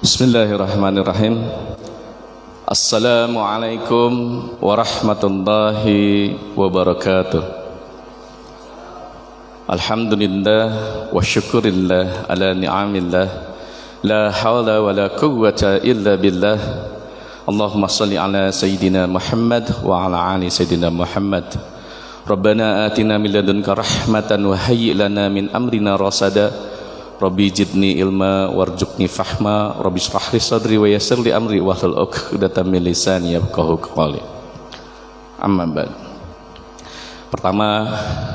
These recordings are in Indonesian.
Bismillahirrahmanirrahim. Assalamualaikum warahmatullahi wabarakatuh. Alhamdulillah wa syukurillah ala ni'amillah. La hawla wa la quwwata illa billah. Allahumma salli ala Sayyidina Muhammad wa ala ali Sayyidina Muhammad. Rabbana atina min ladunka rahmatan wa hayyi lana min amrina rasada. Rabbi jidni ilma warzuqni fahma. Rabbi shrah li sadri wa yassir li amri wahlul 'uqdatam min lisani yafqahu qawli. Amma ba'd. Pertama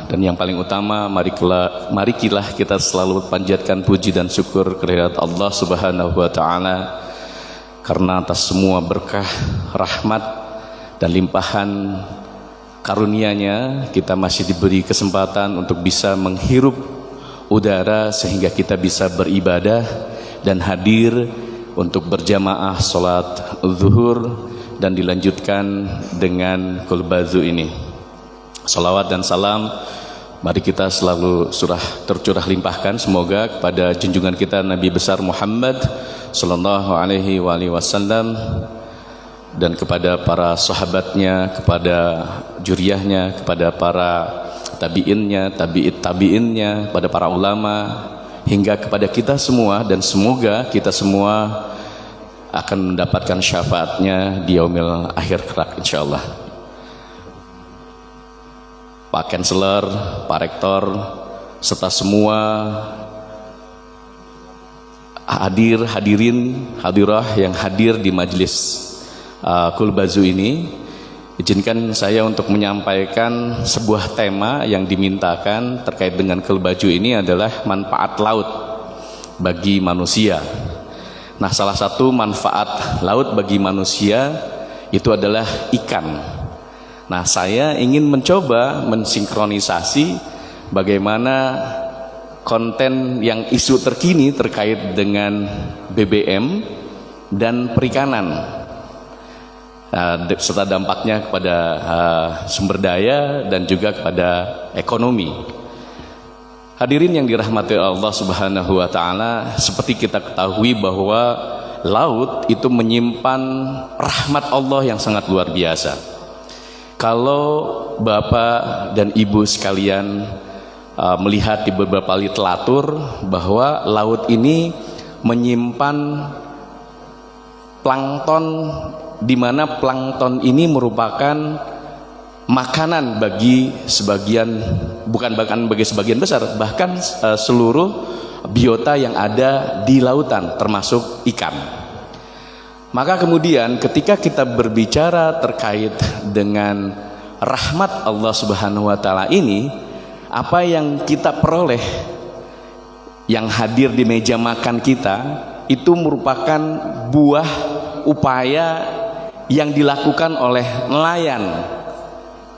dan yang paling utama, marilah kita selalu panjatkan puji dan syukur kehadirat Allah Subhanahu wa taala, karena atas semua berkah, rahmat dan limpahan karunia-Nya kita masih diberi kesempatan untuk bisa menghirup udara sehingga kita bisa beribadah dan hadir untuk berjamaah sholat zuhur dan dilanjutkan dengan kulbazu ini. Salawat dan salam mari kita selalu tercurah limpahkan semoga kepada junjungan kita Nabi besar Muhammad sallallahu alaihi wasallam dan kepada para sahabatnya, kepada juriyahnya, kepada para tabi'innya, tabi'innya, pada para ulama, hingga kepada kita semua, dan semoga kita semua akan mendapatkan syafaatnya di yaumil akhir kelak insyaallah. Pak Kanseler, Pak Rektor, serta semua hadirah yang hadir di majelis kulbazu ini, izinkan saya untuk menyampaikan sebuah tema yang dimintakan terkait dengan kulbazu ini adalah manfaat laut bagi manusia. Nah, salah satu manfaat laut bagi manusia itu adalah ikan. Nah, saya ingin mencoba mensinkronisasi bagaimana konten yang isu terkini terkait dengan BBM dan perikanan, serta dampaknya kepada sumber daya dan juga kepada ekonomi. Hadirin yang dirahmati Allah Subhanahu wa taala, seperti kita ketahui bahwa laut itu menyimpan rahmat Allah yang sangat luar biasa. Kalau Bapak dan Ibu sekalian melihat di beberapa literatur bahwa laut ini menyimpan plankton, di mana plankton ini merupakan makanan bagi sebagian, bukan bahkan bagi sebagian besar, bahkan seluruh biota yang ada di lautan termasuk ikan. Maka kemudian ketika kita berbicara terkait dengan rahmat Allah Subhanahu wa taala ini, apa yang kita peroleh yang hadir di meja makan kita itu merupakan buah upaya yang dilakukan oleh nelayan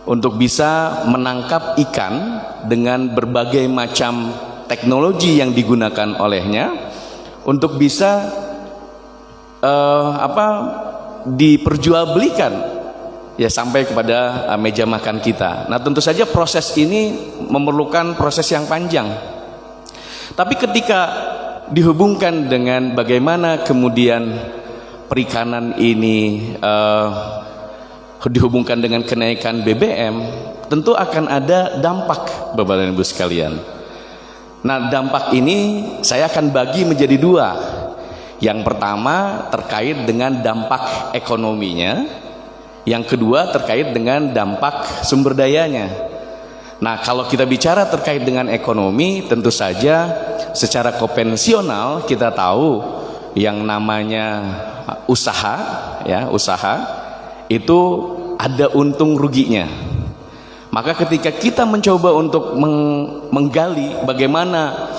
untuk bisa menangkap ikan dengan berbagai macam teknologi yang digunakan olehnya untuk bisa diperjualbelikan ya sampai kepada meja makan kita. Nah, tentu saja proses ini memerlukan proses yang panjang. Tapi ketika dihubungkan dengan bagaimana kemudian perikanan ini dihubungkan dengan kenaikan BBM, tentu akan ada dampak Bapak dan Ibu sekalian. Nah, dampak ini saya akan bagi menjadi dua. Yang pertama terkait dengan dampak ekonominya, yang kedua terkait dengan dampak sumber dayanya. Nah, kalau kita bicara terkait dengan ekonomi, tentu saja secara konvensional kita tahu yang namanya usaha itu ada untung ruginya. Maka ketika kita mencoba untuk menggali bagaimana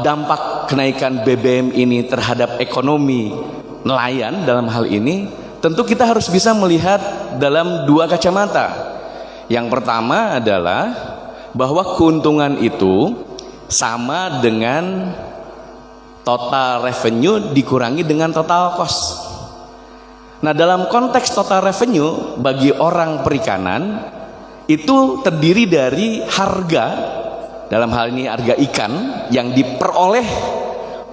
dampak kenaikan BBM ini terhadap ekonomi nelayan dalam hal ini, tentu kita harus bisa melihat dalam dua kacamata. Yang pertama adalah bahwa keuntungan itu sama dengan total revenue dikurangi dengan total cost. Nah, dalam konteks total revenue bagi orang perikanan itu terdiri dari harga, dalam hal ini harga ikan yang diperoleh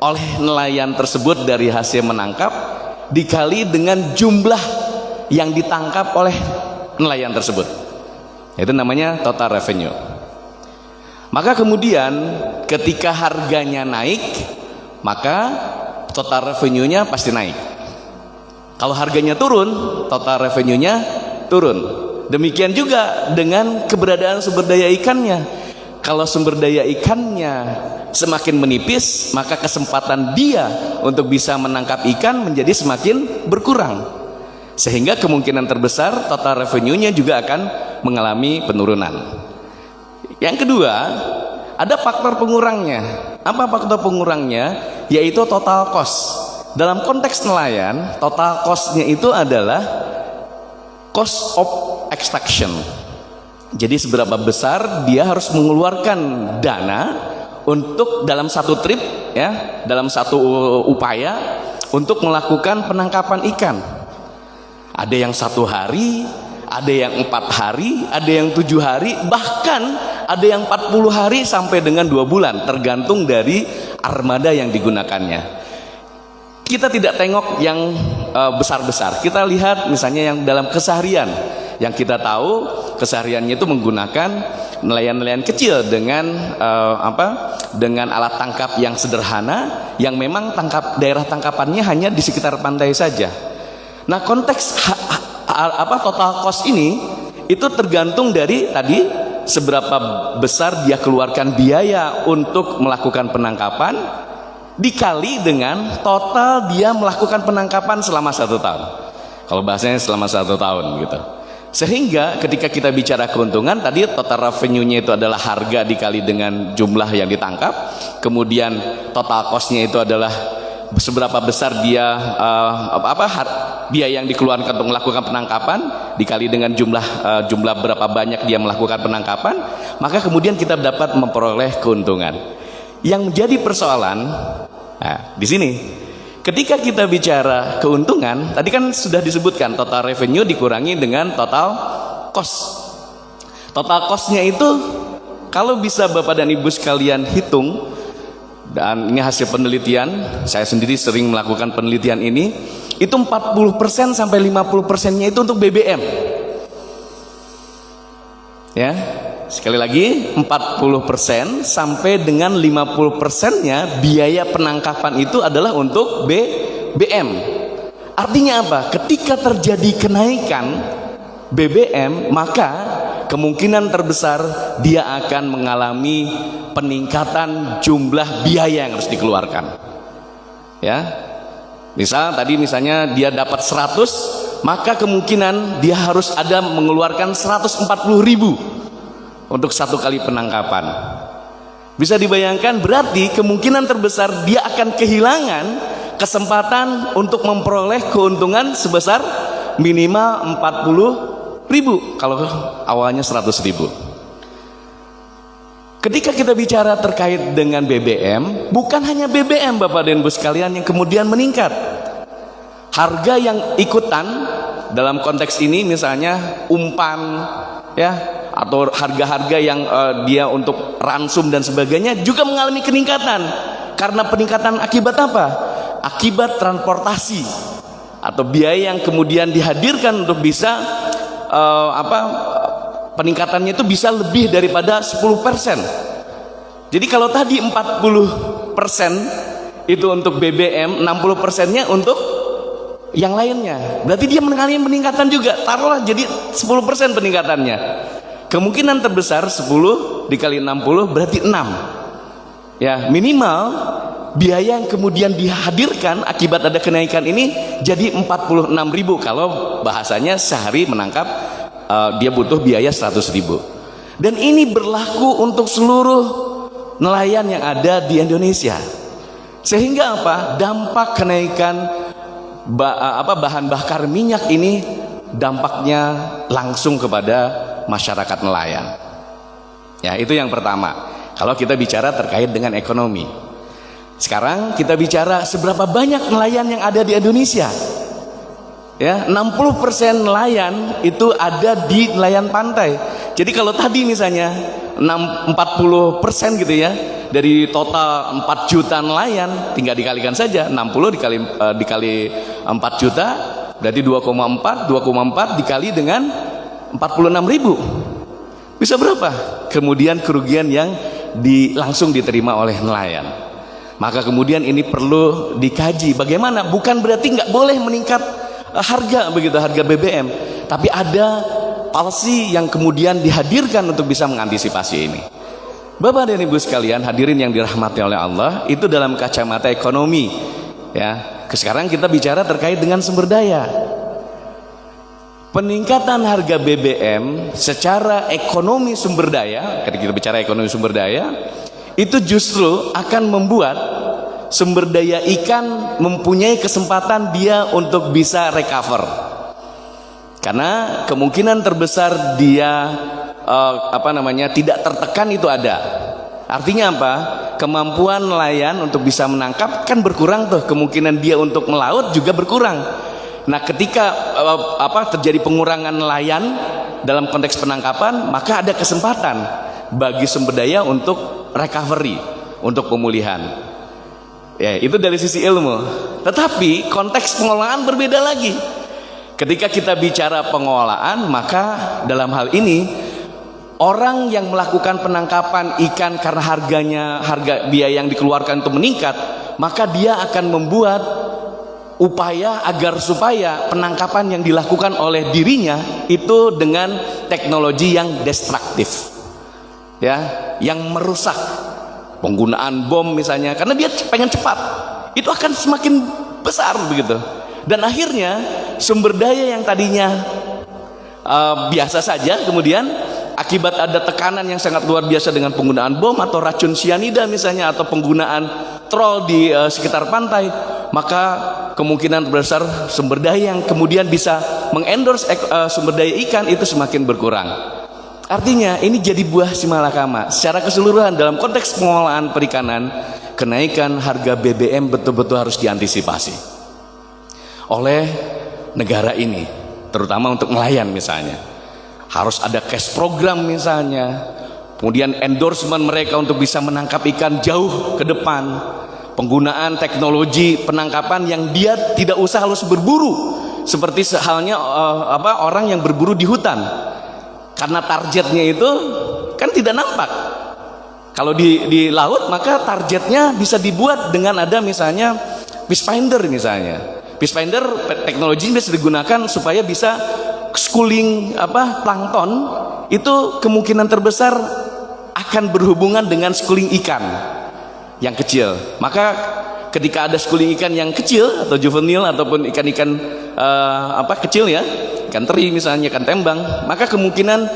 oleh nelayan tersebut dari hasil menangkap dikali dengan jumlah yang ditangkap oleh nelayan tersebut. Itu namanya total revenue. Maka kemudian ketika harganya naik, maka total revenue-nya pasti naik. Kalau harganya turun, total revenue-nya turun. Demikian juga dengan keberadaan sumber daya ikannya. Kalau sumber daya ikannya semakin menipis, maka kesempatan dia untuk bisa menangkap ikan menjadi semakin berkurang. Sehingga kemungkinan terbesar total revenue-nya juga akan mengalami penurunan. Yang kedua, ada faktor pengurangnya. Apa faktor pengurangnya? Yaitu total cost. Dalam konteks nelayan, total cost-nya itu adalah cost of extraction. Jadi seberapa besar dia harus mengeluarkan dana untuk dalam satu trip, ya, dalam satu upaya untuk melakukan penangkapan ikan. Ada yang 1 hari, ada yang 4 hari, ada yang 7 hari, bahkan ada yang 40 hari sampai dengan 2 bulan, tergantung dari armada yang digunakannya. Kita tidak tengok yang besar-besar. Kita lihat misalnya yang dalam keseharian. Yang kita tahu kesehariannya itu menggunakan nelayan-nelayan kecil dengan dengan alat tangkap yang sederhana, yang memang daerah tangkapannya hanya di sekitar pantai saja. Nah, konteks total cost ini itu tergantung dari tadi seberapa besar dia keluarkan biaya untuk melakukan penangkapan dikali dengan total dia melakukan penangkapan selama 1 tahun. Kalau bahasanya selama 1 tahun gitu. Sehingga ketika kita bicara keuntungan, tadi total revenue-nya itu adalah harga dikali dengan jumlah yang ditangkap. Kemudian total cost-nya itu adalah seberapa besar dia biaya yang dikeluarkan untuk melakukan penangkapan dikali dengan jumlah berapa banyak dia melakukan penangkapan, maka kemudian kita dapat memperoleh keuntungan. Yang menjadi persoalan di sini, ketika kita bicara keuntungan, tadi kan sudah disebutkan total revenue dikurangi dengan total cost. Total cost-nya itu kalau bisa Bapak dan Ibu sekalian hitung, dan ini hasil penelitian, saya sendiri sering melakukan penelitian ini, itu 40% sampai 50%-nya itu untuk BBM. Ya. Sekali lagi, 40% sampai dengan 50%-nya biaya penangkapan itu adalah untuk BBM. Artinya apa? Ketika terjadi kenaikan BBM, maka kemungkinan terbesar dia akan mengalami peningkatan jumlah biaya yang harus dikeluarkan. Ya. Misalnya dia dapat 100, maka kemungkinan dia harus ada mengeluarkan 140.000 untuk 1 kali penangkapan. Bisa dibayangkan, berarti kemungkinan terbesar dia akan kehilangan kesempatan untuk memperoleh keuntungan sebesar minimal 40.000 kalau awalnya 100.000. Ketika kita bicara terkait dengan BBM, bukan hanya BBM Bapak dan Ibu sekalian yang kemudian meningkat. Harga yang ikutan dalam konteks ini misalnya umpan, ya, atau harga-harga yang dia untuk ransum dan sebagainya juga mengalami peningkatan. Karena peningkatan akibat apa? Akibat transportasi atau biaya yang kemudian dihadirkan untuk bisa peningkatannya itu bisa lebih daripada 10%. Jadi kalau tadi 40% itu untuk BBM, 60%-nya untuk yang lainnya. Berarti dia mengalami peningkatan juga. Taruhlah jadi 10% peningkatannya. Kemungkinan terbesar 10 dikali 60 berarti 6. Ya, minimal biaya yang kemudian dihadirkan akibat ada kenaikan ini jadi 46.000 kalau bahasanya sehari menangkap dia butuh biaya 100.000. Dan ini berlaku untuk seluruh nelayan yang ada di Indonesia. Sehingga apa? Dampak kenaikan bahan bakar minyak ini dampaknya langsung kepada masyarakat nelayan. Ya, itu yang pertama. Kalau kita bicara terkait dengan ekonomi. Sekarang kita bicara seberapa banyak nelayan yang ada di Indonesia. Ya, 60% nelayan itu ada di nelayan pantai. Jadi kalau tadi misalnya 40% gitu ya dari total 4 juta nelayan, tinggal dikalikan saja 60 dikali 4 juta berarti 2,4 dikali dengan 46.000 bisa berapa kemudian kerugian yang langsung diterima oleh nelayan. Maka kemudian ini perlu dikaji bagaimana, bukan berarti nggak boleh meningkat harga begitu, harga BBM, tapi ada policy yang kemudian dihadirkan untuk bisa mengantisipasi ini. Bapak dan Ibu sekalian, hadirin yang dirahmati oleh Allah, itu dalam kacamata ekonomi ya. Sekarang kita bicara terkait dengan sumber daya. Peningkatan harga BBM secara ekonomi sumber daya, ketika kita bicara ekonomi sumber daya, itu justru akan membuat sumber daya ikan mempunyai kesempatan dia untuk bisa recover. Karena kemungkinan terbesar dia tidak tertekan itu ada. Artinya apa? Kemampuan nelayan untuk bisa menangkap kan berkurang tuh, kemungkinan dia untuk melaut juga berkurang. Nah, ketika terjadi pengurangan nelayan dalam konteks penangkapan, maka ada kesempatan bagi sumber daya untuk recovery, untuk pemulihan. Ya, itu dari sisi ilmu. Tetapi konteks pengolahan berbeda lagi. Ketika kita bicara pengolahan, maka dalam hal ini orang yang melakukan penangkapan ikan karena harga biaya yang dikeluarkan itu meningkat, maka dia akan membuat upaya agar supaya penangkapan yang dilakukan oleh dirinya itu dengan teknologi yang destruktif, ya, yang merusak, penggunaan bom misalnya, karena dia pengen cepat, itu akan semakin besar begitu. Dan akhirnya sumber daya yang tadinya biasa saja, kemudian akibat ada tekanan yang sangat luar biasa dengan penggunaan bom atau racun sianida misalnya, atau penggunaan troll di sekitar pantai, maka kemungkinan besar sumber daya yang kemudian bisa mengendorse sumber daya ikan itu semakin berkurang. Artinya ini jadi buah si malakama. Secara keseluruhan dalam konteks pengolahan perikanan, kenaikan harga BBM betul-betul harus diantisipasi oleh negara ini, terutama untuk nelayan misalnya. Harus ada cash program misalnya, kemudian endorsement mereka untuk bisa menangkap ikan jauh ke depan, penggunaan teknologi penangkapan yang dia tidak usah harus berburu seperti halnya orang yang berburu di hutan, karena targetnya itu kan tidak nampak. Kalau di laut maka targetnya bisa dibuat dengan ada misalnya fish finder misalnya. Fish finder teknologi bisa digunakan supaya bisa schooling plankton itu kemungkinan terbesar akan berhubungan dengan schooling ikan yang kecil. Maka ketika ada schooling ikan yang kecil atau juvenil ataupun ikan-ikan kecil ya, ikan teri misalnya, ikan tembang, maka kemungkinan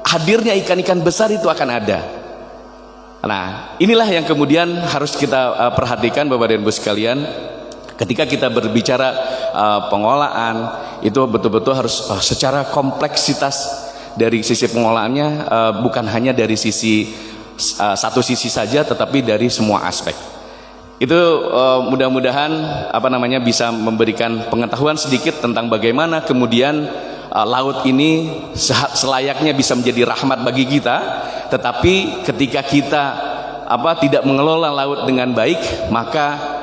hadirnya ikan-ikan besar itu akan ada. Nah, inilah yang kemudian harus kita perhatikan Bapak dan Ibu sekalian. Ketika kita berbicara pengolahan, itu betul-betul harus secara kompleksitas dari sisi pengolahannya, bukan hanya dari sisi satu sisi saja, tetapi dari semua aspek. Itu mudah-mudahan bisa memberikan pengetahuan sedikit tentang bagaimana kemudian laut ini selayaknya bisa menjadi rahmat bagi kita, tetapi ketika kita tidak mengelola laut dengan baik, maka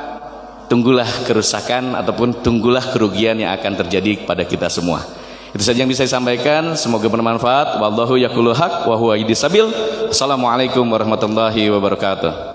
tunggulah kerusakan ataupun tunggulah kerugian yang akan terjadi kepada kita semua. Itu saja yang bisa saya sampaikan, semoga bermanfaat. Wallahu yaqulu haq wa huwa yahdi sabil. Assalamualaikum warahmatullahi wabarakatuh.